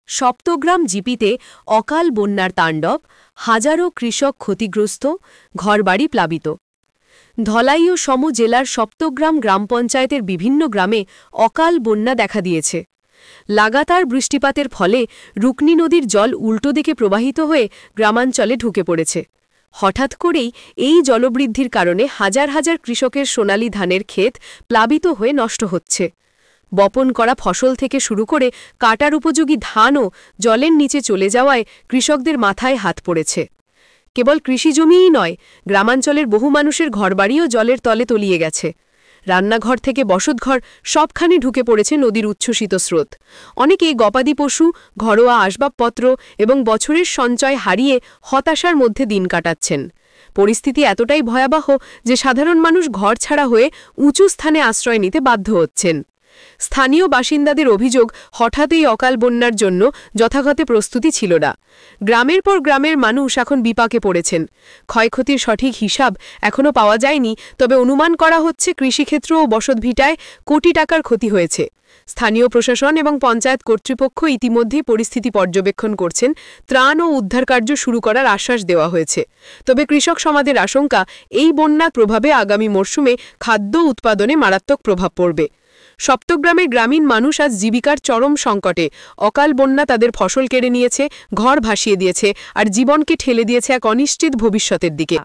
সপ্তগ্রাম জিপিতে অকাল বন্যার তাণ্ডব, হাজারো কৃষক ক্ষতিগ্রস্ত, ঘরবাড়ি প্লাবিত। ধলাই ও সম জেলার সপ্তগ্রাম গ্রাম পঞ্চায়েতের বিভিন্ন গ্রামে অকাল বন্যা দেখা দিয়েছে। লাগাতার বৃষ্টিপাতের ফলে রুকনি নদীর জল উল্টো দিকে প্রবাহিত হয়ে গ্রামাঞ্চলে ঢুকে পড়েছে। হঠাৎ করেই এই জলবৃদ্ধির কারণে হাজার হাজার কৃষকের সোনালি ধানের ক্ষেত প্লাবিত হয়ে নষ্ট হচ্ছে। বপন করা ফসল থেকে শুরু করে কাটার উপযোগী ধানও জলের নিচে চলে যাওয়ায় কৃষকদের মাথায় হাত পড়েছে। কেবল কৃষিজমিই নয়, গ্রামাঞ্চলের বহু মানুষের ঘরবাড়িও জলের তলে তলিয়ে গেছে। রান্নাঘর থেকে বসতঘর সবখানে ঢুকে পড়েছে নদীর উচ্ছ্বসিত স্রোত। অনেকে গবাদি পশু, ঘরোয়া আসবাবপত্র এবং বছরের সঞ্চয় হারিয়ে হতাশার মধ্যে দিন কাটাচ্ছেন। পরিস্থিতি এতটাই ভয়াবহ যে সাধারণ মানুষ ঘরছাড়া হয়ে উঁচু স্থানে আশ্রয় নিতে বাধ্য হচ্ছেন। স্থানীয় বাসিন্দাদের অভিযোগ, হঠাৎই অকাল বন্যার জন্য যথাযথ প্রস্তুতি ছিল না। গ্রামের পর গ্রামের মানুষ এখন বিপাকে পড়েছেন। ক্ষয়ক্ষতির সঠিক হিসাব এখনও পাওয়া যায়নি, তবে অনুমান করা হচ্ছে কৃষিক্ষেত্র ও বসতভিটায় কোটি টাকার ক্ষতি হয়েছে। স্থানীয় প্রশাসন এবং পঞ্চায়েত কর্তৃপক্ষ ইতিমধ্যেই পরিস্থিতি পর্যবেক্ষণ করছেন। ত্রাণ ও উদ্ধারকার্য শুরু করার আশ্বাস দেওয়া হয়েছে। তবে কৃষক সমাজের আশঙ্কা, এই বন্যার প্রভাবে আগামী মরশুমে খাদ্য উৎপাদনে মারাত্মক প্রভাব পড়বে। সপ্তগ্রামের গ্রামীণ মানুষ আজ জীবিকার চরম সংকটে। অকাল বন্যা তাদের ফসল কেড়ে নিয়েছে, ঘর ভাসিয়ে দিয়েছে আর জীবনকে ঠেলে দিয়েছে এক অনিশ্চিত ভবিষ্যতের দিকে।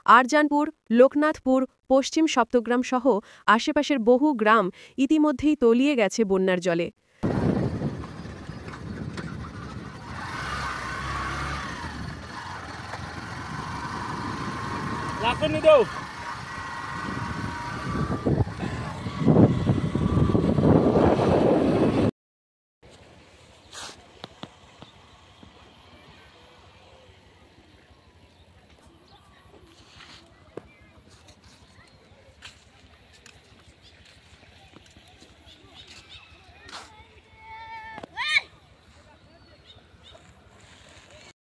আরজানপুর, লোকনাথপুর, পশ্চিম সপ্তগ্রাম সহ আশেপাশের বহু গ্রাম ইতিমধ্যেই তলিয়ে গেছে বন্যার জলে। লাফানি দাও।